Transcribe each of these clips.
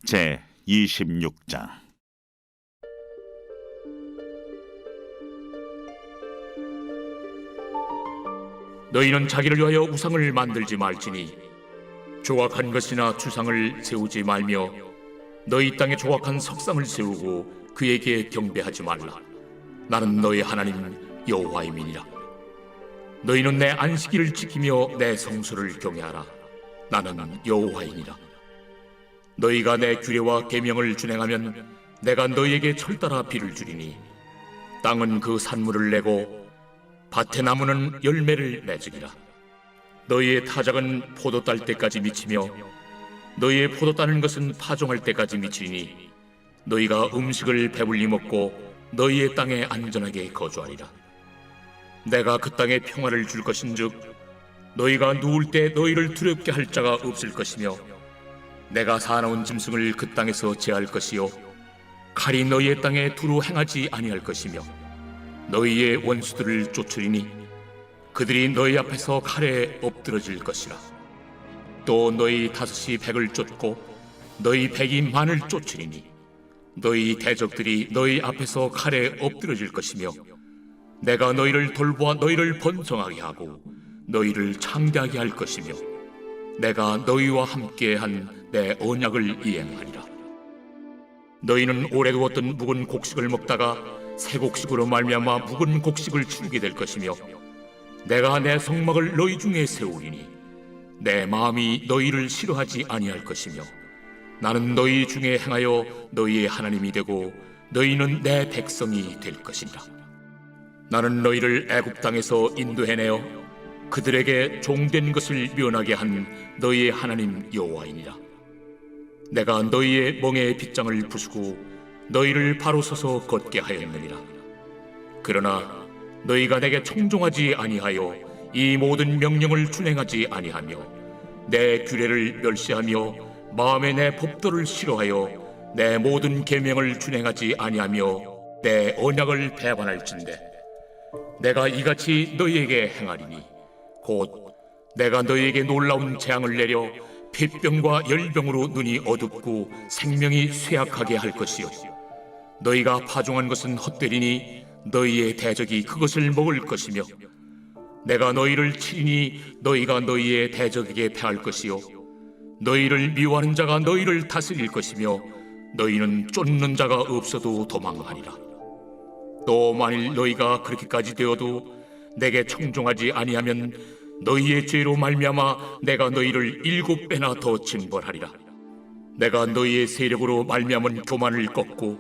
제 26장. 너희는 자기를 위하여 우상을 만들지 말지니 조각한 것이나 주상을 세우지 말며 너희 땅에 조각한 석상을 세우고 그에게 경배하지 말라. 나는 너희 하나님 여호와임이니라. 너희는 내 안식일을 지키며 내 성소를 경외하라. 나는 여호와이니라. 너희가 내 규례와 계명을 준행하면 내가 너희에게 철따라 비를 주리니 땅은 그 산물을 내고 밭의 나무는 열매를 맺으리라. 너희의 타작은 포도 딸 때까지 미치며 너희의 포도 따는 것은 파종할 때까지 미치리니 너희가 음식을 배불리 먹고 너희의 땅에 안전하게 거주하리라. 내가 그 땅에 평화를 줄 것인즉 너희가 누울 때 너희를 두렵게 할 자가 없을 것이며 내가 사나운 짐승을 그 땅에서 제할 것이요 칼이 너희의 땅에 두루 행하지 아니할 것이며 너희의 원수들을 쫓으리니 그들이 너희 앞에서 칼에 엎드러질 것이라. 또 너희 다섯이 백을 쫓고 너희 백이 만을 쫓으리니 너희 대적들이 너희 앞에서 칼에 엎드러질 것이며 내가 너희를 돌보아 너희를 번성하게 하고 너희를 창대하게 할 것이며 내가 너희와 함께 한 내 언약을 이행하리라. 너희는 오래 두었던 묵은 곡식을 먹다가 새 곡식으로 말미암아 묵은 곡식을 치르게 될 것이며 내가 내 성막을 너희 중에 세우리니 내 마음이 너희를 싫어하지 아니할 것이며 나는 너희 중에 행하여 너희의 하나님이 되고 너희는 내 백성이 될 것이니라. 나는 너희를 애굽 땅에서 인도해내어 그들에게 종된 것을 면하게 한 너희의 하나님 여호와이니라. 내가 너희의 멍에의 빗장을 부수고 너희를 바로 서서 걷게 하였느니라. 그러나 너희가 내게 청종하지 아니하여 이 모든 명령을 준행하지 아니하며 내 규례를 멸시하며 마음에 내 법도를 싫어하여 내 모든 계명을 준행하지 아니하며 내 언약을 배반할진대 내가 이같이 너희에게 행하리니 곧 내가 너희에게 놀라운 재앙을 내려 폐병과 열병으로 눈이 어둡고 생명이 쇠약하게 할 것이요 너희가 파종한 것은 헛되리니 너희의 대적이 그것을 먹을 것이며 내가 너희를 치리니 너희가 너희의 대적에게 패할 것이요 너희를 미워하는 자가 너희를 다스릴 것이며 너희는 쫓는 자가 없어도 도망하리라. 또 만일 너희가 그렇게까지 되어도 내게 청종하지 아니하면 너희의 죄로 말미암아 내가 너희를 7배나 더 징벌하리라. 내가 너희의 세력으로 말미암은 교만을 꺾고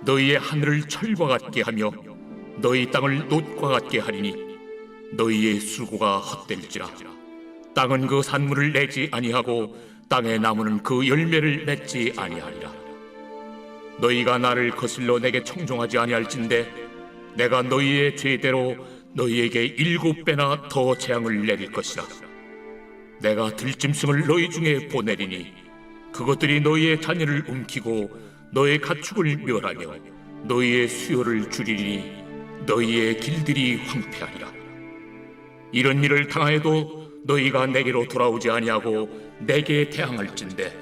너희의 하늘을 철과 같게 하며 너희 땅을 놋과 같게 하리니 너희의 수고가 헛될지라. 땅은 그 산물을 내지 아니하고 땅의 나무는 그 열매를 맺지 아니하리라. 너희가 나를 거슬러 내게 청종하지 아니할진대 내가 너희의 죄대로 너희에게 7배나 더 재앙을 내릴 것이라. 내가 들짐승을 너희 중에 보내리니 그것들이 너희의 자녀를 움키고 너의 가축을 멸하며 너희의 수요를 줄이리니 너희의 길들이 황폐하리라. 이런 일을 당하여도 너희가 내게로 돌아오지 아니하고 내게 대항할진대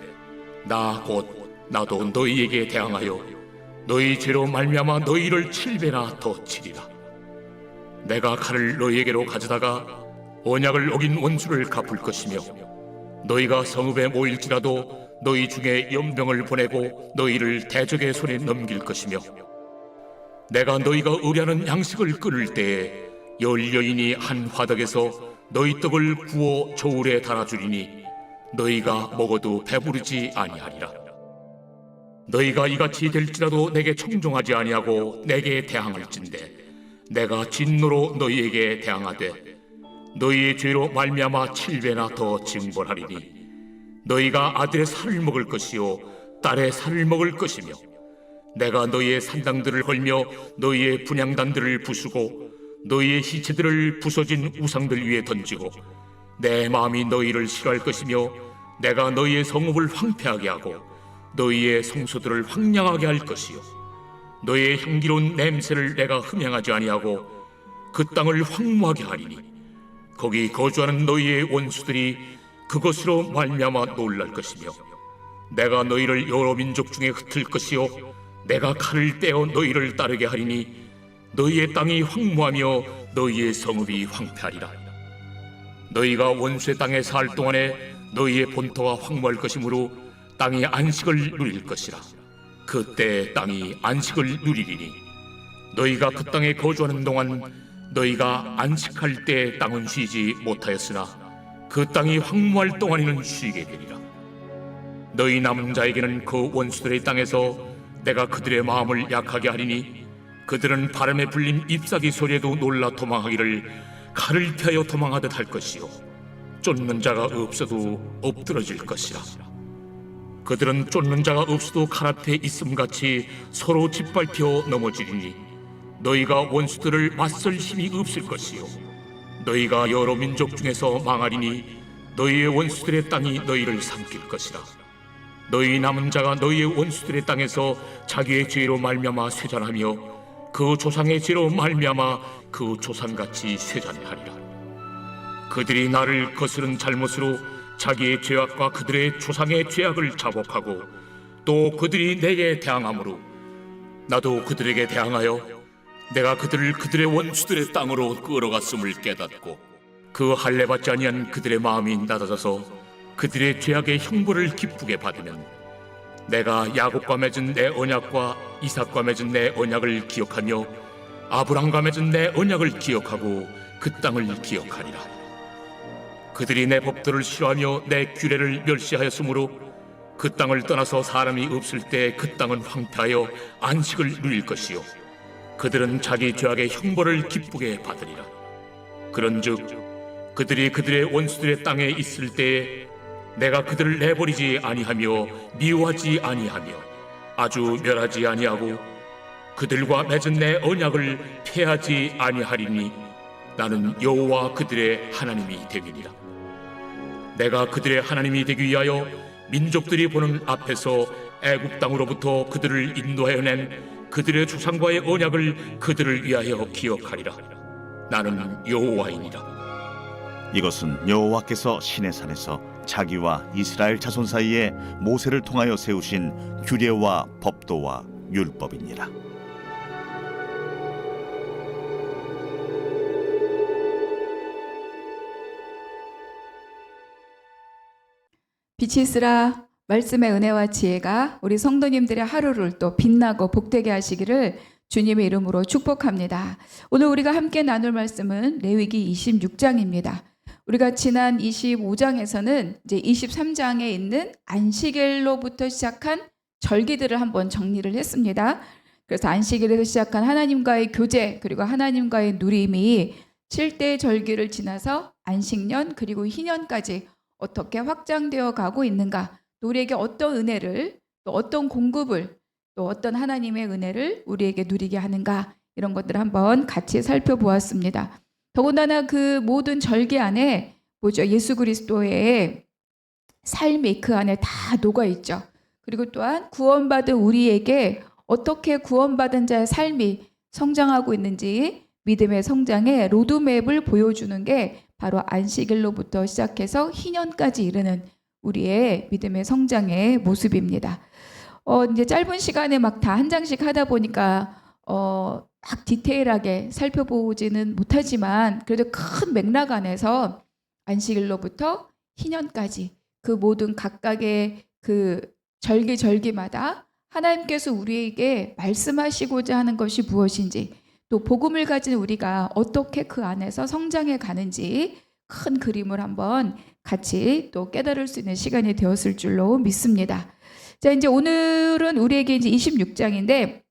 나 곧 나도 너희에게 대항하여 너희 죄로 말미암아 너희를 7배나 더 치리라. 내가 칼을 너희에게로 가져다가 언약을 어긴 원수를 갚을 것이며 너희가 성읍에 모일지라도 너희 중에 연병을 보내고 너희를 대적의 손에 넘길 것이며 내가 너희가 의뢰하는 양식을 끊을 때에 열 여인이 한 화덕에서 너희 떡을 구워 저울에 달아주리니 너희가 먹어도 배부르지 아니하리라. 너희가 이같이 될지라도 내게 청종하지 아니하고 내게 대항할진대 내가 진노로 너희에게 대항하되 너희의 죄로 말미암아 7배나 더 징벌하리니 너희가 아들의 살을 먹을 것이요 딸의 살을 먹을 것이며 내가 너희의 산당들을 헐며 너희의 분향단들을 부수고 너희의 시체들을 부서진 우상들 위에 던지고 내 마음이 너희를 싫어할 것이며 내가 너희의 성읍을 황폐하게 하고 너희의 성소들을 황량하게 할 것이요 너희의 향기로운 냄새를 내가 흠향하지 아니하고 그 땅을 황무하게 하리니 거기 거주하는 너희의 원수들이 그것으로 말미암아 놀랄 것이며 내가 너희를 여러 민족 중에 흩을 것이요 내가 칼을 떼어 너희를 따르게 하리니 너희의 땅이 황무하며 너희의 성읍이 황폐하리라. 너희가 원수의 땅에 살 동안에 너희의 본토가 황무할 것이므로 땅이 안식을 누릴 것이라. 그때 땅이 안식을 누리리니 너희가 그 땅에 거주하는 동안 너희가 안식할 때 땅은 쉬지 못하였으나 그 땅이 황무할 동안에는 쉬게 되리라. 너희 남은 자에게는 그 원수들의 땅에서 내가 그들의 마음을 약하게 하리니 그들은 바람에 불린 잎사귀 소리에도 놀라 도망하기를 칼을 피하여 도망하듯 할 것이요 쫓는 자가 없어도 엎드러질 것이라. 그들은 쫓는 자가 없어도 칼 앞에 있음같이 서로 짓밟혀 넘어지리니 너희가 원수들을 맞설 힘이 없을 것이요 너희가 여러 민족 중에서 망하리니 너희의 원수들의 땅이 너희를 삼킬 것이라. 너희 남은 자가 너희의 원수들의 땅에서 자기의 죄로 말미암아 쇠잔하며 그 조상의 죄로 말미암아 그 조상같이 쇠잔하리라. 그들이 나를 거스른 잘못으로 자기의 죄악과 그들의 조상의 죄악을 자복하고 또 그들이 내게 대항함으로 나도 그들에게 대항하여 내가 그들을 그들의 원수들의 땅으로 끌어갔음을 깨닫고 그 할례 받지 아니한 그들의 마음이 낮아져서 그들의 죄악의 형벌을 기쁘게 받으면 내가 야곱과 맺은 내 언약과 이삭과 맺은 내 언약을 기억하며 아브람과 맺은 내 언약을 기억하고 그 땅을 기억하리라. 그들이 내 법도를 싫어하며 내 규례를 멸시하였으므로 그 땅을 떠나서 사람이 없을 때 그 땅은 황폐하여 안식을 누릴 것이요 그들은 자기 죄악의 형벌을 기쁘게 받으리라. 그런즉 그들이 그들의 원수들의 땅에 있을 때에 내가 그들을 내버리지 아니하며 미워하지 아니하며 아주 멸하지 아니하고 그들과 맺은 내 언약을 폐하지 아니하리니 나는 여호와 그들의 하나님이 되리니라. 내가 그들의 하나님이 되기 위하여 민족들이 보는 앞에서 애굽 땅으로부터 그들을 인도하여 낸 그들의 조상과의 언약을 그들을 위하여 기억하리라. 나는 여호와이니라. 이것은 여호와께서 시내산에서 자기와 이스라엘 자손 사이에 모세를 통하여 세우신 규례와 법도와 율법이니라. 빛이 있으라. 말씀의 은혜와 지혜가 우리 성도님들의 하루를 또 빛나고 복되게 하시기를 주님의 이름으로 축복합니다. 오늘 우리가 함께 나눌 말씀은 레위기 26장입니다. 우리가 지난 25장에서는 이제 23장에 있는 안식일로부터 시작한 절기들을 한번 정리를 했습니다. 그래서 안식일에서 시작한 하나님과의 교제 그리고 하나님과의 누림이 7대 절기를 지나서 안식년 그리고 희년까지 어떻게 확장되어 가고 있는가, 또 우리에게 어떤 은혜를, 또 어떤 공급을, 또 어떤 하나님의 은혜를 우리에게 누리게 하는가, 이런 것들을 한번 같이 살펴보았습니다. 더군다나 그 모든 절기 안에 보죠, 예수 그리스도의 삶이 그 안에 다 녹아있죠. 그리고 또한 구원받은 우리에게 어떻게 구원받은 자의 삶이 성장하고 있는지 믿음의 성장의 로드맵을 보여주는 게 바로 안식일로부터 시작해서 희년까지 이르는 우리의 믿음의 성장의 모습입니다. 이제 짧은 시간에 막 다 한 장씩 하다 보니까 막 디테일하게 살펴보지는 못하지만 그래도 큰 맥락 안에서 안식일로부터 희년까지 그 모든 각각의 그 절기마다 하나님께서 우리에게 말씀하시고자 하는 것이 무엇인지, 또 복음을 가진 우리가 어떻게 그 안에서 성장해 가는지 큰 그림을 한번 같이 또 깨달을 수 있는 시간이 되었을 줄로 믿습니다. 자, 이제 오늘은 우리에게 이제 26장인데,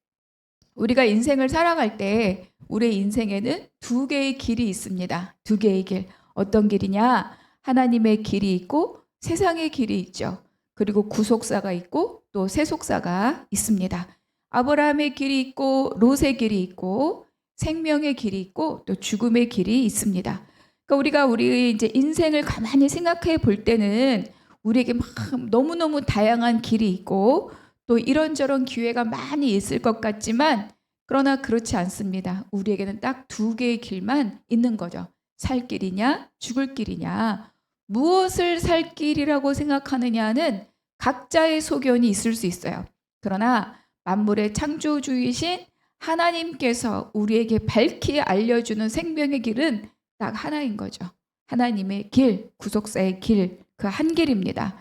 우리가 인생을 살아갈 때 우리의 인생에는 두 개의 길이 있습니다. 두 개의 길. 어떤 길이냐? 하나님의 길이 있고 세상의 길이 있죠. 그리고 구속사가 있고 또 세속사가 있습니다. 아브라함의 길이 있고 롯의 길이 있고 생명의 길이 있고 또 죽음의 길이 있습니다. 그러니까 우리 이제 인생을 가만히 생각해 볼 때는 우리에게 막 너무너무 다양한 길이 있고 또 이런저런 기회가 많이 있을 것 같지만, 그러나 그렇지 않습니다. 우리에게는 딱 두 개의 길만 있는 거죠. 살 길이냐 죽을 길이냐. 무엇을 살 길이라고 생각하느냐는 각자의 소견이 있을 수 있어요. 그러나 만물의 창조주이신 하나님께서 우리에게 밝히 알려주는 생명의 길은 딱 하나인 거죠. 하나님의 길, 구속사의 길, 그 한 길입니다.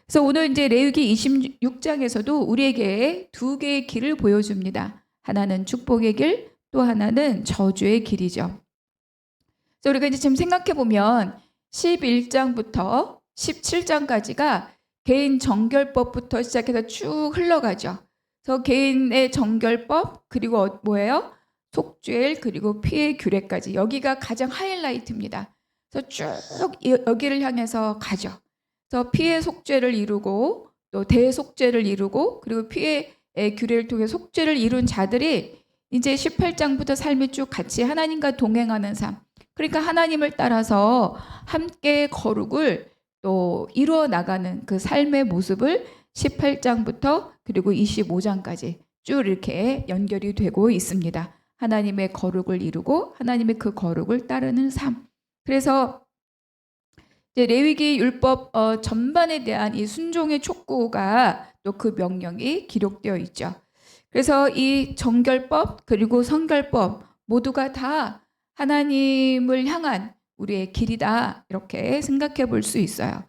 그래서 오늘 이제 레위기 26장에서도 우리에게 두 개의 길을 보여줍니다. 하나는 축복의 길, 또 하나는 저주의 길이죠. 그래서 우리가 이제 지금 생각해 보면 11장부터 17장까지가 개인 정결법부터 시작해서 쭉 흘러가죠. 그래서 개인의 정결법, 그리고 뭐예요? 속죄일, 그리고 피해 규례까지. 여기가 가장 하이라이트입니다. 그래서 쭉 여기를 향해서 가죠. 그래서 피해 속죄를 이루고 또 대속죄를 이루고 그리고 피해 규례를 통해 속죄를 이룬 자들이 이제 18장부터 삶이 쭉 같이 하나님과 동행하는 삶. 그러니까 하나님을 따라서 함께 거룩을 또 이루어 나가는 그 삶의 모습을 18장부터 그리고 25장까지 쭉 이렇게 연결이 되고 있습니다. 하나님의 거룩을 이루고 하나님의 그 거룩을 따르는 삶. 그래서 이제 레위기 율법 전반에 대한 이 순종의 촉구가 또 그 명령이 기록되어 있죠. 그래서 이 정결법 그리고 성결법 모두가 다 하나님을 향한 우리의 길이다 이렇게 생각해 볼 수 있어요.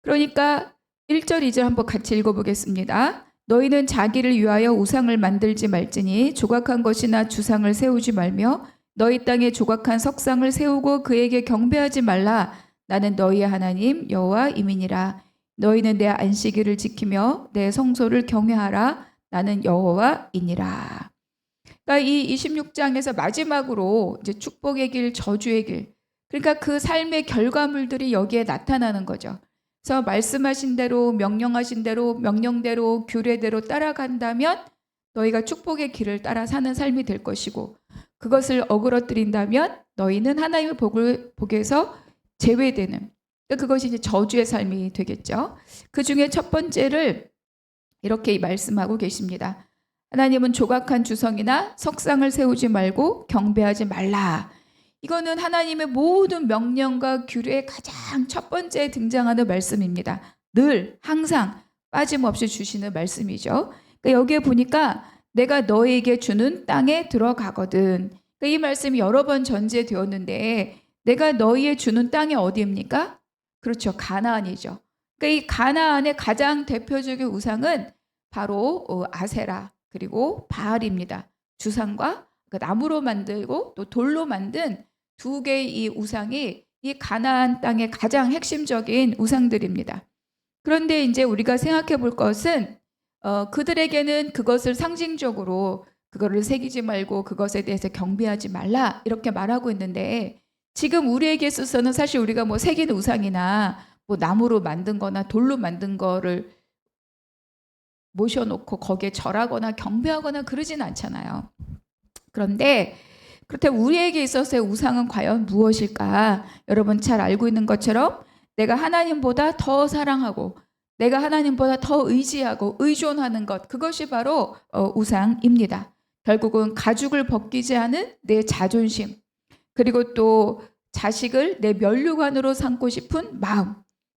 그러니까 1절 2절 한번 같이 읽어보겠습니다. 너희는 자기를 위하여 우상을 만들지 말지니 조각한 것이나 주상을 세우지 말며 너희 땅에 조각한 석상을 세우고 그에게 경배하지 말라. 나는 너희의 하나님 여호와이니라. 너희는 내 안식일을 지키며 내 성소를 경외하라. 나는 여호와이니라. 그러니까 이 26장에서 마지막으로 이제 축복의 길, 저주의 길. 그러니까 그 삶의 결과물들이 여기에 나타나는 거죠. 그래서 말씀하신 대로, 명령하신 대로, 명령대로, 규례대로 따라간다면 너희가 축복의 길을 따라 사는 삶이 될 것이고 그것을 어그러뜨린다면 너희는 하나님의 복에서 제외되는 그것이 이제 저주의 삶이 되겠죠. 그 중에 첫 번째를 이렇게 말씀하고 계십니다. 하나님은 조각한 주성이나 석상을 세우지 말고 경배하지 말라. 이거는 하나님의 모든 명령과 규례의 가장 첫 번째 등장하는 말씀입니다. 늘 항상 빠짐없이 주시는 말씀이죠. 그러니까 여기에 보니까 내가 너에게 주는 땅에 들어가거든. 그러니까 이 말씀이 여러 번 전제되었는데 내가 너희에 주는 땅이 어디입니까? 그렇죠. 가나안이죠. 그러니까 이 가나안의 가장 대표적인 우상은 바로 아세라 그리고 바알입니다. 주상과 나무로 만들고 또 돌로 만든 두 개의 이 우상이 이 가나안 땅의 가장 핵심적인 우상들입니다. 그런데 이제 우리가 생각해 볼 것은 그들에게는 그것을 상징적으로 그거를 새기지 말고 그것에 대해서 경배하지 말라 이렇게 말하고 있는데 지금 우리에게 있어서는 사실 우리가 뭐 새긴 우상이나 뭐 나무로 만든 거나 돌로 만든 거를 모셔놓고 거기에 절하거나 경배하거나 그러진 않잖아요. 그런데 그렇다면 우리에게 있어서의 우상은 과연 무엇일까? 여러분 잘 알고 있는 것처럼 내가 하나님보다 더 사랑하고 내가 하나님보다 더 의지하고 의존하는 것 그것이 바로 우상입니다. 결국은 가죽을 벗기지 않은 내 자존심 그리고 또 자식을 내 면류관으로 삼고 싶은 마음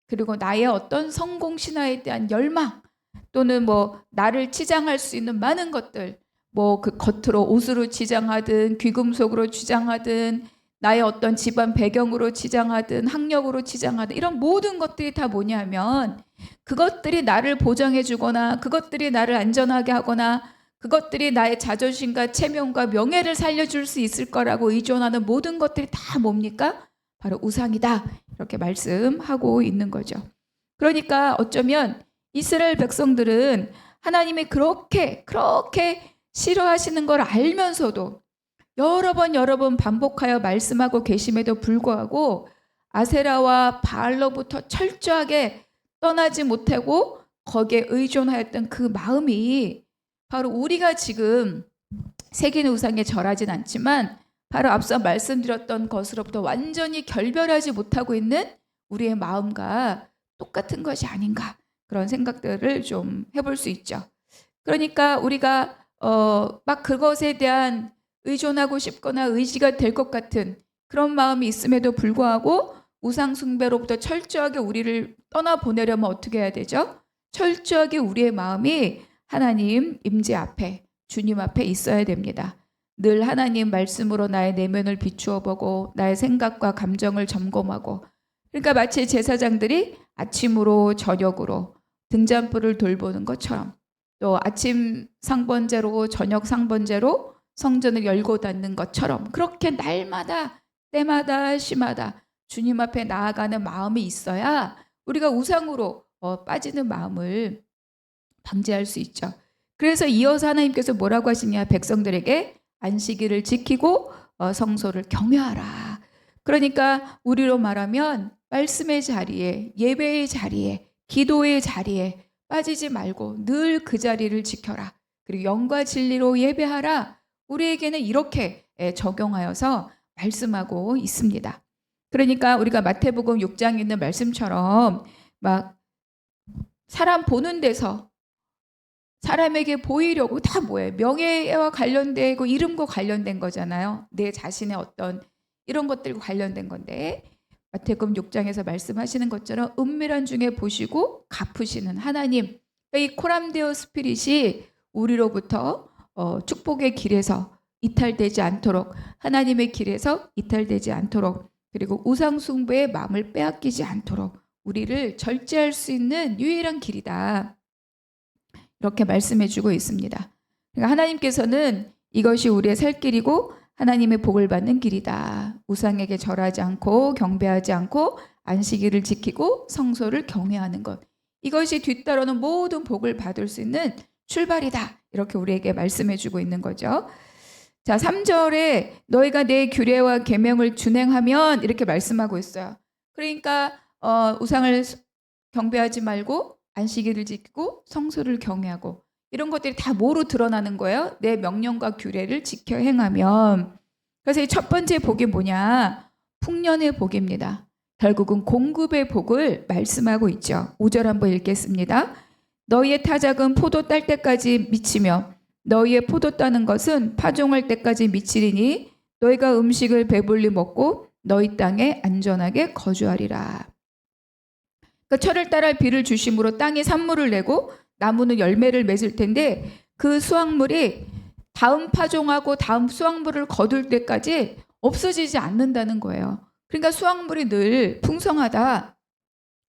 그리고 나의 어떤 성공 신화에 대한 열망 또는 뭐 나를 치장할 수 있는 많은 것들 뭐 그 겉으로 옷으로 치장하든 귀금속으로 치장하든 나의 어떤 집안 배경으로 치장하든 학력으로 치장하든 이런 모든 것들이 다 뭐냐면 그것들이 나를 보장해 주거나 그것들이 나를 안전하게 하거나 그것들이 나의 자존심과 체면과 명예를 살려줄 수 있을 거라고 의존하는 모든 것들이 다 뭡니까? 바로 우상이다 이렇게 말씀하고 있는 거죠. 그러니까 어쩌면 이스라엘 백성들은 하나님이 그렇게 싫어하시는 걸 알면서도 여러 번 반복하여 말씀하고 계심에도 불구하고 아세라와 바알로부터 철저하게 떠나지 못하고 거기에 의존하였던 그 마음이 바로 우리가 지금 새긴 우상에 절하진 않지만 바로 앞서 말씀드렸던 것으로부터 완전히 결별하지 못하고 있는 우리의 마음과 똑같은 것이 아닌가 그런 생각들을 좀 해볼 수 있죠. 그러니까 우리가 막 그것에 대한 의존하고 싶거나 의지가 될 것 같은 그런 마음이 있음에도 불구하고 우상 숭배로부터 철저하게 우리를 떠나보내려면 어떻게 해야 되죠? 철저하게 우리의 마음이 하나님 임재 앞에, 주님 앞에 있어야 됩니다. 늘 하나님 말씀으로 나의 내면을 비추어 보고 나의 생각과 감정을 점검하고, 그러니까 마치 제사장들이 아침으로 저녁으로 등잔불을 돌보는 것처럼, 또 아침 상번제로 저녁 상번제로 성전을 열고 닫는 것처럼, 그렇게 날마다 때마다 시마다 주님 앞에 나아가는 마음이 있어야 우리가 우상으로 빠지는 마음을 방지할 수 있죠. 그래서 이어서 하나님께서 뭐라고 하시냐, 백성들에게 안식일을 지키고 성소를 경외하라. 그러니까 우리로 말하면 말씀의 자리에, 예배의 자리에, 기도의 자리에 빠지지 말고 늘 그 자리를 지켜라. 그리고 영과 진리로 예배하라. 우리에게는 이렇게 적용하여서 말씀하고 있습니다. 그러니까 우리가 마태복음 6장에 있는 말씀처럼 막 사람 보는 데서 사람에게 보이려고 다 뭐예요? 명예와 관련되고 이름과 관련된 거잖아요. 내 자신의 어떤 이런 것들과 관련된 건데, 마태복음 6장에서 말씀하시는 것처럼 은밀한 중에 보시고 갚으시는 하나님, 이 코람데오 스피릿이 우리로부터 축복의 길에서 이탈되지 않도록, 하나님의 길에서 이탈되지 않도록, 그리고 우상 숭배의 마음을 빼앗기지 않도록 우리를 절제할 수 있는 유일한 길이다. 이렇게 말씀해 주고 있습니다. 그러니까 하나님께서는 이것이 우리의 살 길이고 하나님의 복을 받는 길이다. 우상에게 절하지 않고 경배하지 않고 안식일을 지키고 성소를 경외하는 것. 이것이 뒤따르는 모든 복을 받을 수 있는 출발이다. 이렇게 우리에게 말씀해 주고 있는 거죠. 자, 3절에 너희가 내 규례와 계명을 준행하면 이렇게 말씀하고 있어요. 그러니까 우상을 경배하지 말고 안식일을 지키고 성소를 경외하고, 이런 것들이 다 뭐로 드러나는 거예요? 내 명령과 규례를 지켜 행하면. 그래서 이 첫 번째 복이 뭐냐? 풍년의 복입니다. 결국은 공급의 복을 말씀하고 있죠. 5절 한번 읽겠습니다. 너희의 타작은 포도 딸 때까지 미치며 너희의 포도 따는 것은 파종할 때까지 미치리니 너희가 음식을 배불리 먹고 너희 땅에 안전하게 거주하리라. 그러니까 철을 따라 비를 주심으로 땅이 산물을 내고 나무는 열매를 맺을 텐데, 그 수확물이 다음 파종하고 다음 수확물을 거둘 때까지 없어지지 않는다는 거예요. 그러니까 수확물이 늘 풍성하다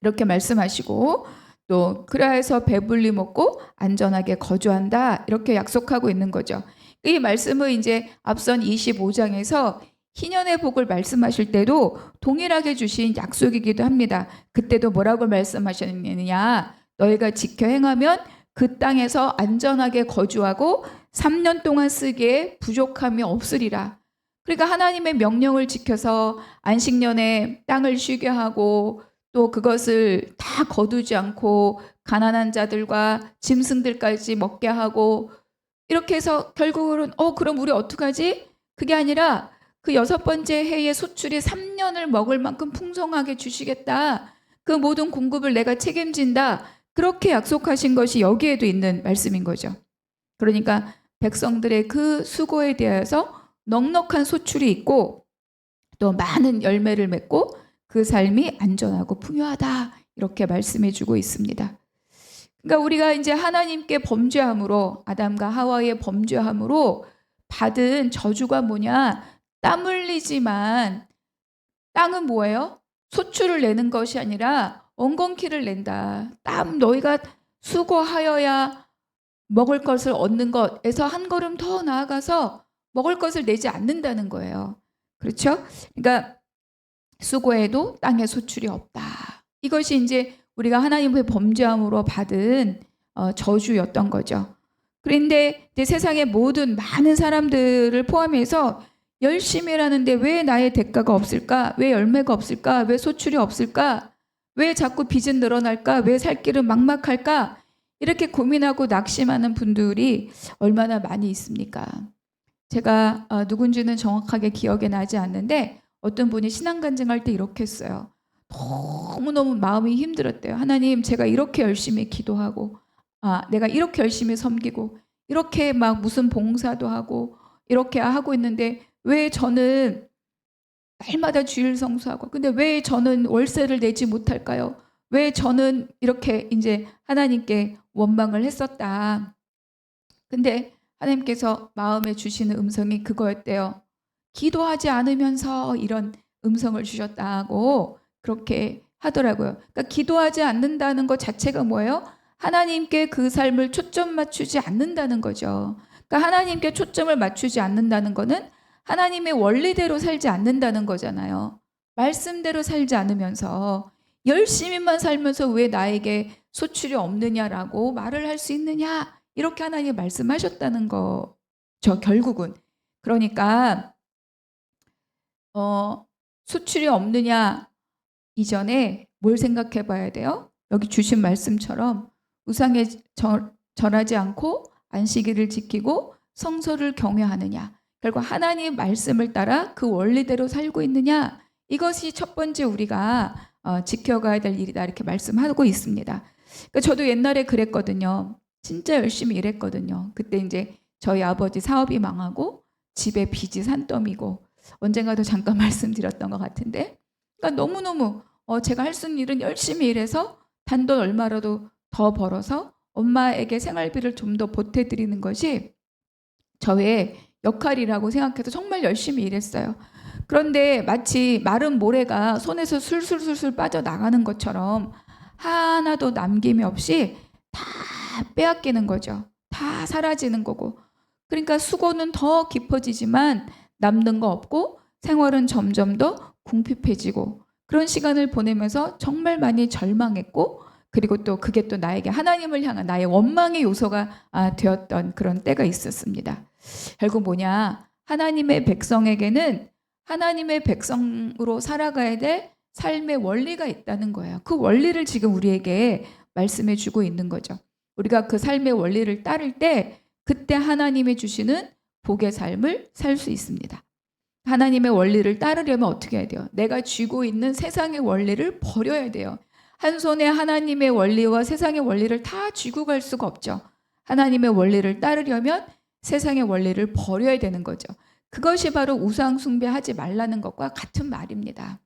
이렇게 말씀하시고, 또 그래서 배불리 먹고 안전하게 거주한다 이렇게 약속하고 있는 거죠. 이 말씀은 이제 앞선 25장에서 희년의 복을 말씀하실 때도 동일하게 주신 약속이기도 합니다. 그때도 뭐라고 말씀하셨느냐, 너희가 지켜 행하면 그 땅에서 안전하게 거주하고 3년 동안 쓰기에 부족함이 없으리라. 그러니까 하나님의 명령을 지켜서 안식년에 땅을 쉬게 하고 또 그것을 다 거두지 않고 가난한 자들과 짐승들까지 먹게 하고, 이렇게 해서 결국은 그럼 우리 어떡하지? 그게 아니라 그 6번째 해의 소출이 3년을 먹을 만큼 풍성하게 주시겠다. 그 모든 공급을 내가 책임진다. 그렇게 약속하신 것이 여기에도 있는 말씀인 거죠. 그러니까 백성들의 그 수고에 대해서 넉넉한 소출이 있고 또 많은 열매를 맺고 그 삶이 안전하고 풍요하다. 이렇게 말씀해 주고 있습니다. 그러니까 우리가 이제 하나님께 범죄함으로, 아담과 하와의 범죄함으로 받은 저주가 뭐냐? 땀 흘리지만 땅은 뭐예요? 소출을 내는 것이 아니라 엉겅퀴를 낸다. 땀 너희가 수고하여야 먹을 것을 얻는 것에서 한 걸음 더 나아가서 먹을 것을 내지 않는다는 거예요. 그렇죠? 그러니까 수고해도 땅에 소출이 없다. 이것이 이제 우리가 하나님의 범죄함으로 받은 저주였던 거죠. 그런데 이제 세상의 모든 많은 사람들을 포함해서 열심히 일하는데 왜 나의 대가가 없을까? 왜 열매가 없을까? 왜 소출이 없을까? 왜 자꾸 빚은 늘어날까? 왜 살 길은 막막할까? 이렇게 고민하고 낙심하는 분들이 얼마나 많이 있습니까? 제가 누군지는 정확하게 기억이 나지 않는데 어떤 분이 신앙간증할 때 이렇게 했어요. 너무너무 마음이 힘들었대요. 하나님, 제가 이렇게 열심히 기도하고 내가 이렇게 열심히 섬기고 이렇게 막 무슨 봉사도 하고 이렇게 하고 있는데 왜 저는 날마다 주일 성수하고, 근데 왜 저는 월세를 내지 못할까요? 왜 저는 이렇게 이제 하나님께 원망을 했었다. 근데 하나님께서 마음에 주시는 음성이 그거였대요. 기도하지 않으면서 이런 음성을 주셨다고 그렇게 하더라고요. 그러니까 기도하지 않는다는 것 자체가 뭐예요? 하나님께 그 삶을 초점 맞추지 않는다는 거죠. 그러니까 하나님께 초점을 맞추지 않는다는 거는 하나님의 원리대로 살지 않는다는 거잖아요. 말씀대로 살지 않으면서 열심히만 살면서 왜 나에게 소출이 없느냐라고 말을 할 수 있느냐, 이렇게 하나님이 말씀하셨다는 거죠, 결국은. 그러니까 소출이 없느냐 이전에 뭘 생각해 봐야 돼요? 여기 주신 말씀처럼 우상에 절하지 않고 안식일을 지키고 성소를 경외하느냐, 결국 하나님 말씀을 따라 그 원리대로 살고 있느냐, 이것이 첫 번째 우리가 지켜가야 될 일이다, 이렇게 말씀하고 있습니다. 그러니까 저도 옛날에 그랬거든요. 진짜 열심히 일했거든요. 그때 이제 저희 아버지 사업이 망하고 집에 빚이 산더미고, 언젠가도 잠깐 말씀드렸던 것 같은데, 그러니까 너무너무 제가 할 수 있는 일은 열심히 일해서 단돈 얼마라도 더 벌어서 엄마에게 생활비를 좀 더 보태드리는 것이 저의 역할이라고 생각해서 정말 열심히 일했어요. 그런데 마치 마른 모래가 손에서 술술술술 빠져나가는 것처럼 하나도 남김이 없이 다 빼앗기는 거죠. 다 사라지는 거고. 그러니까 수고는 더 깊어지지만 남는 거 없고 생활은 점점 더 궁핍해지고, 그런 시간을 보내면서 정말 많이 절망했고, 그리고 또 그게 또 나에게 하나님을 향한 나의 원망의 요소가 되었던 그런 때가 있었습니다. 결국 뭐냐, 하나님의 백성에게는 하나님의 백성으로 살아가야 될 삶의 원리가 있다는 거예요. 그 원리를 지금 우리에게 말씀해 주고 있는 거죠. 우리가 그 삶의 원리를 따를 때 그때 하나님이 주시는 복의 삶을 살 수 있습니다. 하나님의 원리를 따르려면 어떻게 해야 돼요? 내가 쥐고 있는 세상의 원리를 버려야 돼요. 한 손에 하나님의 원리와 세상의 원리를 다 쥐고 갈 수가 없죠. 하나님의 원리를 따르려면 세상의 원리를 버려야 되는 거죠. 그것이 바로 우상 숭배하지 말라는 것과 같은 말입니다.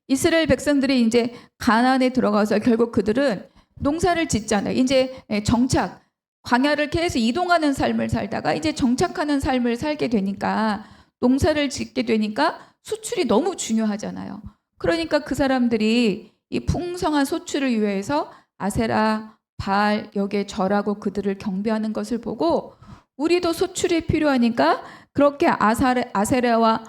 이스라엘 백성들이 이제 가나안에 들어가서 결국 그들은 농사를 짓잖아요. 이제 정착, 광야를 계속 이동하는 삶을 살다가 이제 정착하는 삶을 살게 되니까, 농사를 짓게 되니까 수출이 너무 중요하잖아요. 그러니까 그 사람들이 이 풍성한 소출을 위해서 아세라, 바알 여기에 절하고 그들을 경배하는 것을 보고, 우리도 소출이 필요하니까 그렇게 아세라와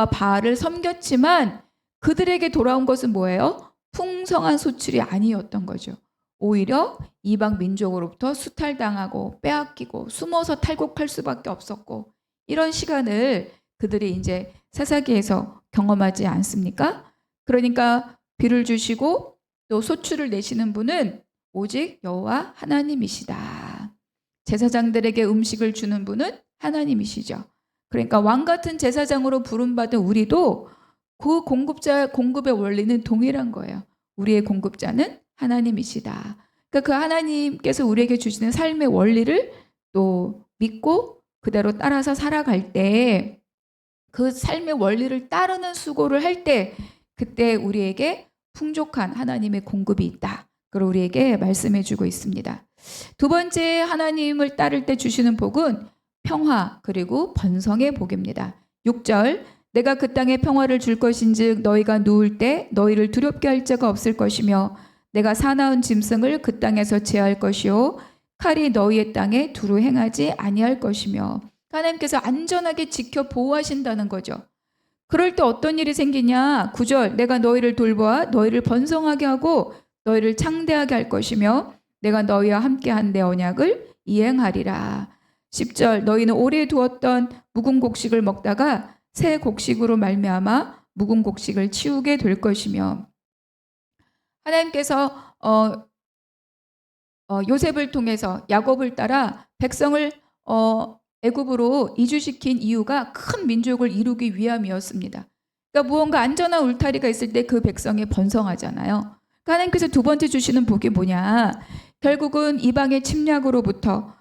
바알을 섬겼지만 그들에게 돌아온 것은 뭐예요? 풍성한 소출이 아니었던 거죠. 오히려 이방 민족으로부터 수탈당하고 빼앗기고 숨어서 탈곡할 수밖에 없었고, 이런 시간을 그들이 이제 사사기에서 경험하지 않습니까? 그러니까 비를 주시고 또 소출을 내시는 분은 오직 여호와 하나님이시다. 제사장들에게 음식을 주는 분은 하나님이시죠. 그러니까 왕 같은 제사장으로 부름받은 우리도 그 공급의 원리는 동일한 거예요. 우리의 공급자는 하나님이시다. 그러니까 그 하나님께서 우리에게 주시는 삶의 원리를 또 믿고 그대로 따라서 살아갈 때, 그 삶의 원리를 따르는 수고를 할 때, 그때 우리에게 풍족한 하나님의 공급이 있다. 그걸 우리에게 말씀해 주고 있습니다. 두 번째, 하나님을 따를 때 주시는 복은 평화 그리고 번성의 복입니다. 6절, 내가 그 땅에 평화를 줄 것인즉 너희가 누울 때 너희를 두렵게 할 자가 없을 것이며 내가 사나운 짐승을 그 땅에서 제할 것이요 칼이 너희의 땅에 두루 행하지 아니할 것이며, 하나님께서 안전하게 지켜 보호하신다는 거죠. 그럴 때 어떤 일이 생기냐? 9절, 내가 너희를 돌보아 너희를 번성하게 하고 너희를 창대하게 할 것이며 내가 너희와 함께한 내 언약을 이행하리라. 10절, 너희는 오래 두었던 묵은 곡식을 먹다가 새 곡식으로 말미암아 묵은 곡식을 치우게 될 것이며, 하나님께서 요셉을 통해서 야곱을 따라 백성을 애굽으로 이주시킨 이유가 큰 민족을 이루기 위함이었습니다. 그러니까 무언가 안전한 울타리가 있을 때 그 백성이 번성하잖아요. 그러니까 하나님께서 두 번째 주시는 복이 뭐냐? 결국은 이방의 침략으로부터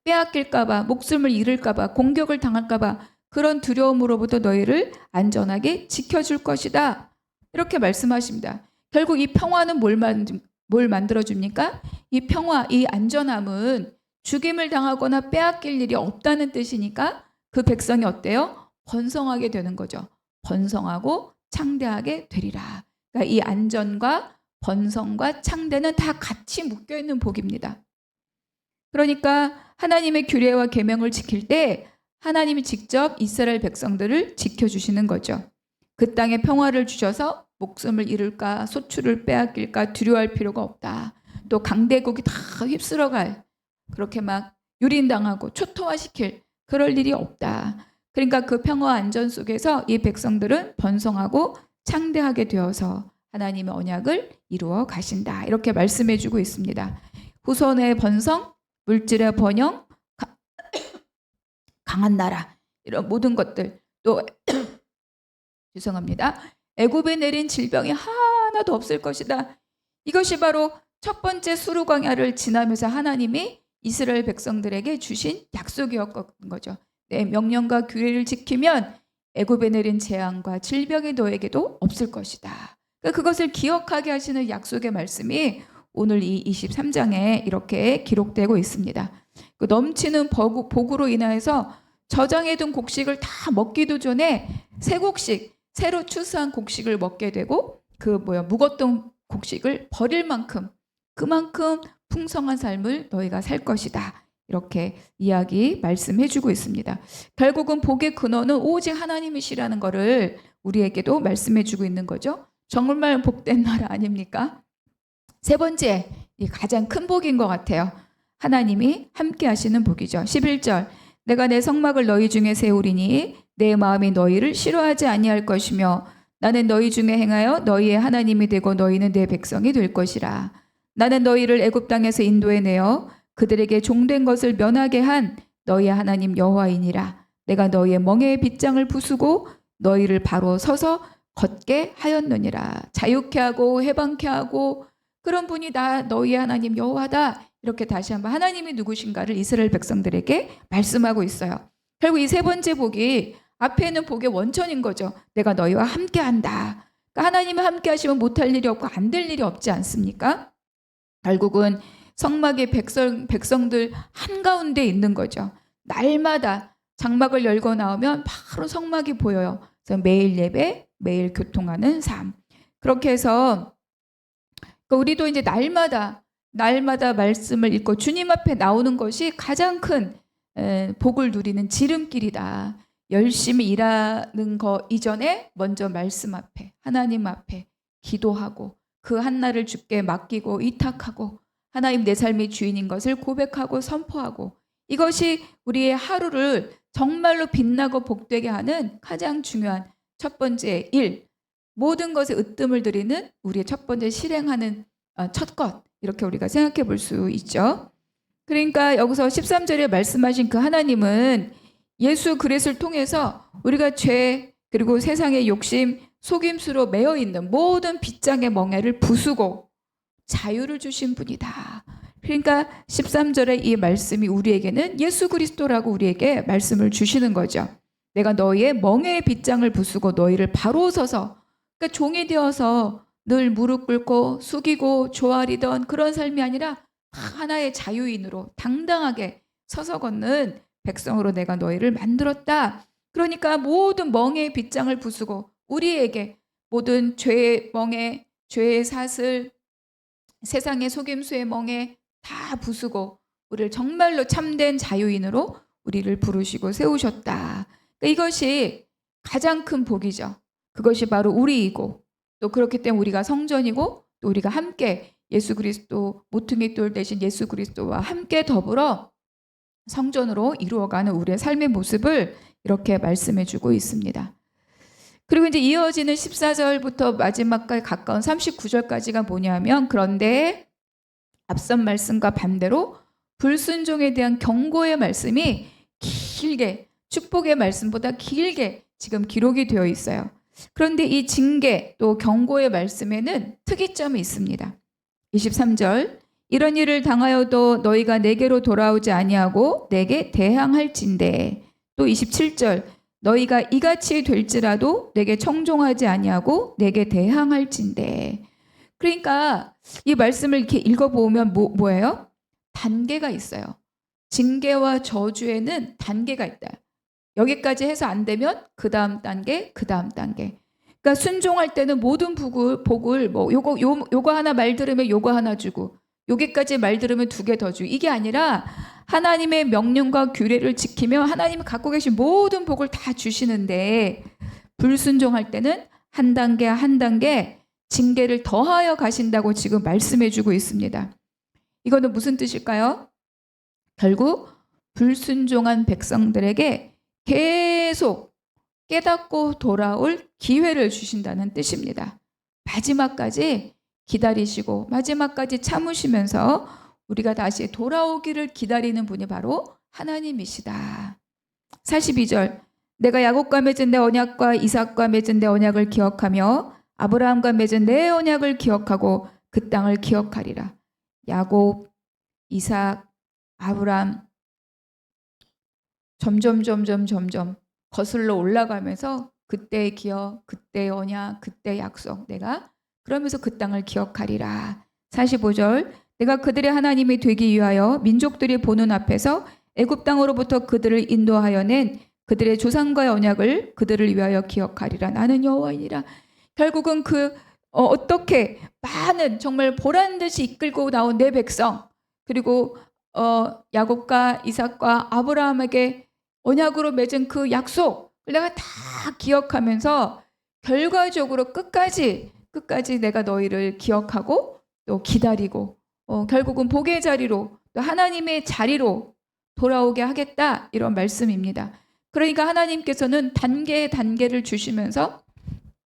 빼앗길까봐, 목숨을 잃을까봐, 공격을 당할까봐 그런 두려움으로부터 너희를 안전하게 지켜줄 것이다. 이렇게 말씀하십니다. 결국 이 평화는 뭘 만들어줍니까? 이 평화, 이 안전함은 죽임을 당하거나 빼앗길 일이 없다는 뜻이니까 그 백성이 어때요? 번성하게 되는 거죠. 번성하고 창대하게 되리라. 그러니까 이 안전과 번성과 창대는 다 같이 묶여있는 복입니다. 그러니까 하나님의 규례와 계명을 지킬 때 하나님이 직접 이스라엘 백성들을 지켜주시는 거죠. 그 땅에 평화를 주셔서 목숨을 잃을까 소출을 빼앗길까 두려워할 필요가 없다. 또 강대국이 다 휩쓸어갈 그렇게 막 유린당하고 초토화시킬 그럴 일이 없다. 그러니까 그 평화 안전 속에서 이 백성들은 번성하고 창대하게 되어서 하나님의 언약을 이루어 가신다. 이렇게 말씀해 주고 있습니다. 후손의 번성, 물질의 번영, 강한 나라 이런 모든 것들 또 죄송합니다. 애굽에 내린 질병이 하나도 없을 것이다. 이것이 바로 첫 번째 수르 광야를 지나면서 하나님이 이스라엘 백성들에게 주신 약속이었던 거죠. 내 명령과 규례를 지키면 애굽에 내린 재앙과 질병이 너에게도 없을 것이다. 그러니까 그것을 기억하게 하시는 약속의 말씀이 오늘 이 23장에 이렇게 기록되고 있습니다. 그 넘치는 복으로 인하여서 저장해둔 곡식을 다 먹기도 전에 새 곡식, 새로 추수한 곡식을 먹게 되고 묵었던 곡식을 버릴 만큼 그만큼 풍성한 삶을 너희가 살 것이다. 이렇게 이야기 말씀해주고 있습니다. 결국은 복의 근원은 오직 하나님이시라는 것을 우리에게도 말씀해주고 있는 거죠. 정말 복된 나라 아닙니까? 세 번째, 이 가장 큰 복인 것 같아요. 하나님이 함께 하시는 복이죠. 11절 내가 내 성막을 너희 중에 세우리니 내 마음이 너희를 싫어하지 아니할 것이며 나는 너희 중에 행하여 너희의 하나님이 되고 너희는 내 백성이 될 것이라. 나는 너희를 애굽 땅에서 인도해 내어 그들에게 종된 것을 면하게 한 너희의 하나님 여호와이니라. 내가 너희의 멍에의 빗장을 부수고 너희를 바로 서서 걷게 하였느니라. 자유케 하고 해방케 하고 그런 분이 나 너희의 하나님 여호와다. 이렇게 다시 한번 하나님이 누구신가를 이스라엘 백성들에게 말씀하고 있어요. 결국 이 세 번째 복이 앞에 있는 복의 원천인 거죠. 내가 너희와 함께한다. 그러니까 하나님이 함께 하시면 못할 일이 없고 안 될 일이 없지 않습니까? 결국은 성막의 백성들 한가운데 있는 거죠. 날마다 장막을 열고 나오면 바로 성막이 보여요. 그래서 매일 예배, 매일 교통하는 삶. 그렇게 해서 우리도 이제 날마다 말씀을 읽고 주님 앞에 나오는 것이 가장 큰 복을 누리는 지름길이다. 열심히 일하는 거 이전에 먼저 말씀 앞에 하나님 앞에 기도하고 그 한날을 주께 맡기고 위탁하고 하나님 내 삶의 주인인 것을 고백하고 선포하고 이것이 우리의 하루를 정말로 빛나고 복되게 하는 가장 중요한 첫 번째 일, 모든 것에 으뜸을 들이는 우리의 첫 번째 실행하는 첫 것, 이렇게 우리가 생각해 볼 수 있죠. 그러니까 여기서 13절에 말씀하신 그 하나님은 예수 그리스도를 통해서 우리가 죄 그리고 세상의 욕심 속임수로 매여 있는 모든 빗장의 멍에를 부수고 자유를 주신 분이다. 그러니까 13절의 이 말씀이 우리에게는 예수 그리스도라고 우리에게 말씀을 주시는 거죠. 내가 너희의 멍에의 빗장을 부수고 너희를 바로 서서, 그러니까 종이 되어서 늘 무릎 꿇고 숙이고 조아리던 그런 삶이 아니라 하나의 자유인으로 당당하게 서서 걷는 백성으로 내가 너희를 만들었다. 그러니까 모든 멍에의 빗장을 부수고 우리에게 모든 죄의 멍에, 죄의 사슬, 세상의 속임수의 멍에 다 부수고 우리를 정말로 참된 자유인으로 우리를 부르시고 세우셨다. 그러니까 이것이 가장 큰 복이죠. 그것이 바로 우리이고 또 그렇기 때문에 우리가 성전이고 또 우리가 함께 예수 그리스도 모퉁이 돌 대신 예수 그리스도와 함께 더불어 성전으로 이루어가는 우리의 삶의 모습을 이렇게 말씀해 주고 있습니다. 그리고 이제 이어지는 14절부터 마지막까지 가까운 39절까지가 뭐냐면 그런데 앞선 말씀과 반대로 불순종에 대한 경고의 말씀이 길게 축복의 말씀보다 길게 지금 기록이 되어 있어요. 그런데 이 징계 또 경고의 말씀에는 특이점이 있습니다. 23절 이런 일을 당하여도 너희가 내게로 돌아오지 아니하고 내게 대항할진대. 또 27절 너희가 이같이 될지라도 내게 청종하지 아니하고 내게 대항할진대. 그러니까 이 말씀을 이렇게 읽어보면 뭐예요? 단계가 있어요. 징계와 저주에는 단계가 있다. 여기까지 해서 안 되면 그 다음 단계, 그 다음 단계. 그러니까 순종할 때는 모든 복을 뭐 요거 하나 말 들으면 요거 하나 주고, 여기까지 말 들으면 2개 더 주고, 이게 아니라 하나님의 명령과 규례를 지키며 하나님이 갖고 계신 모든 복을 다 주시는데, 불순종할 때는 한 단계 한 단계 징계를 더하여 가신다고 지금 말씀해 주고 있습니다. 이거는 무슨 뜻일까요? 결국 불순종한 백성들에게 계속 깨닫고 돌아올 기회를 주신다는 뜻입니다. 마지막까지 기다리시고 마지막까지 참으시면서 우리가 다시 돌아오기를 기다리는 분이 바로 하나님이시다. 42절, 내가 야곱과 맺은 내 언약과 이삭과 맺은 내 언약을 기억하며 아브라함과 맺은 내 언약을 기억하고 그 땅을 기억하리라. 야곱, 이삭, 아브라함 점점 거슬러 올라가면서 그때의 기억, 그때의 언약, 그때의 약속, 내가 그러면서 그 땅을 기억하리라. 45절, 내가 그들의 하나님이 되기 위하여 민족들이 보는 앞에서 애굽 땅으로부터 그들을 인도하여 낸 그들의 조상과의 언약을 그들을 위하여 기억하리라. 나는 여호와이니라. 결국은 어떻게 많은 정말 보란듯이 이끌고 나온 내 백성, 그리고 야곱과 이삭과 아브라함에게 언약으로 맺은 그 약속을 내가 다 기억하면서 결과적으로 끝까지 내가 너희를 기억하고 또 기다리고 결국은 복의 자리로, 또 하나님의 자리로 돌아오게 하겠다, 이런 말씀입니다. 그러니까 하나님께서는 단계를 주시면서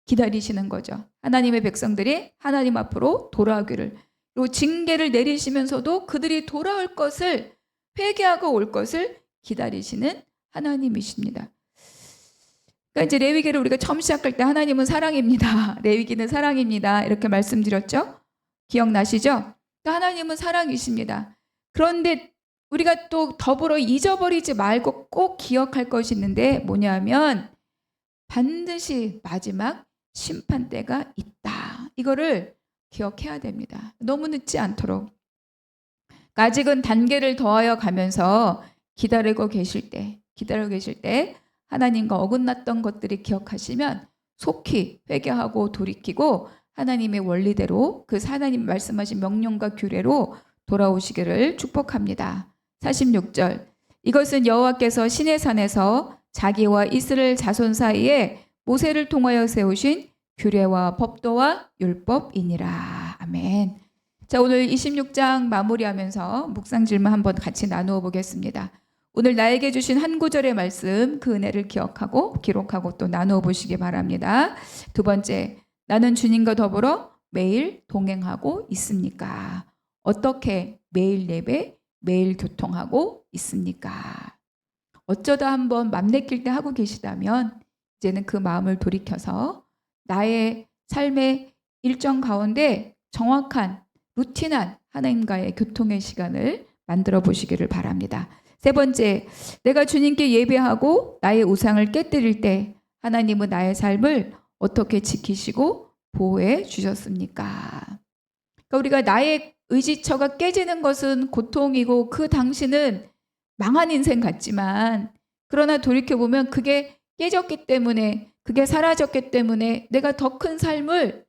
기다리시는 거죠. 하나님의 백성들이 하나님 앞으로 돌아오기를, 그리고 징계를 내리시면서도 그들이 돌아올 것을, 회개하고 올 것을 기다리시는 하나님이십니다. 그러니까 이제 레위기를 우리가 처음 시작할 때 하나님은 사랑입니다. 레위기는 사랑입니다. 이렇게 말씀드렸죠? 기억나시죠? 그러니까 하나님은 사랑이십니다. 그런데 우리가 또 더불어 잊어버리지 말고 꼭 기억할 것이 있는데 뭐냐면 반드시 마지막 심판 때가 있다. 이거를 기억해야 됩니다. 너무 늦지 않도록. 아직은 단계를 더하여 가면서 기다리고 계실 때 하나님과 어긋났던 것들이 기억하시면 속히 회개하고 돌이키고 하나님의 원리대로, 그 하나님 말씀하신 명령과 규례로 돌아오시기를 축복합니다. 46절, 이것은 여호와께서 시내산에서 자기와 이스라엘 자손 사이에 모세를 통하여 세우신 규례와 법도와 율법이니라. 아멘. 자, 오늘 26장 마무리하면서 묵상 질문 한번 같이 나누어 보겠습니다. 오늘 나에게 주신 한 구절의 말씀, 그 은혜를 기억하고 기록하고 또 나누어 보시기 바랍니다. 2번째, 나는 주님과 더불어 매일 동행하고 있습니까? 어떻게 매일 예배, 매일 교통하고 있습니까? 어쩌다 한번 맘 내킬 때 하고 계시다면 이제는 그 마음을 돌이켜서 나의 삶의 일정 가운데 정확한 루틴한 하나님과의 교통의 시간을 만들어 보시기를 바랍니다. 3번째, 내가 주님께 예배하고 나의 우상을 깨뜨릴 때 하나님은 나의 삶을 어떻게 지키시고 보호해 주셨습니까? 그러니까 우리가 나의 의지처가 깨지는 것은 고통이고 그 당시는 망한 인생 같지만, 그러나 돌이켜보면 그게 깨졌기 때문에, 그게 사라졌기 때문에 내가 더 큰 삶을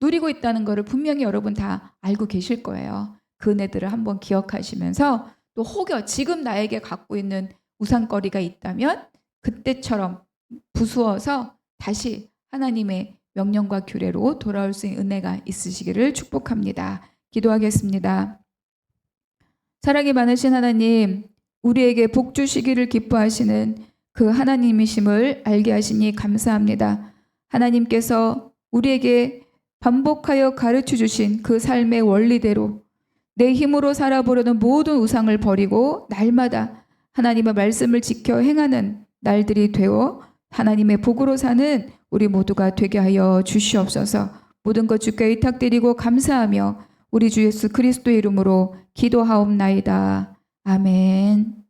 누리고 있다는 것을 분명히 여러분 다 알고 계실 거예요. 그 은혜들을 한번 기억하시면서 또 혹여 지금 나에게 갖고 있는 우상거리가 있다면 그때처럼 부수어서 다시 하나님의 명령과 규례로 돌아올 수 있는 은혜가 있으시기를 축복합니다. 기도하겠습니다. 사랑이 많으신 하나님, 우리에게 복 주시기를 기뻐하시는 그 하나님이심을 알게 하시니 감사합니다. 하나님께서 우리에게 반복하여 가르쳐 주신 그 삶의 원리대로 내 힘으로 살아보려는 모든 우상을 버리고 날마다 하나님의 말씀을 지켜 행하는 날들이 되어 하나님의 복으로 사는 우리 모두가 되게 하여 주시옵소서. 모든 것 주께 의탁드리고 감사하며 우리 주 예수 그리스도의 이름으로 기도하옵나이다. 아멘.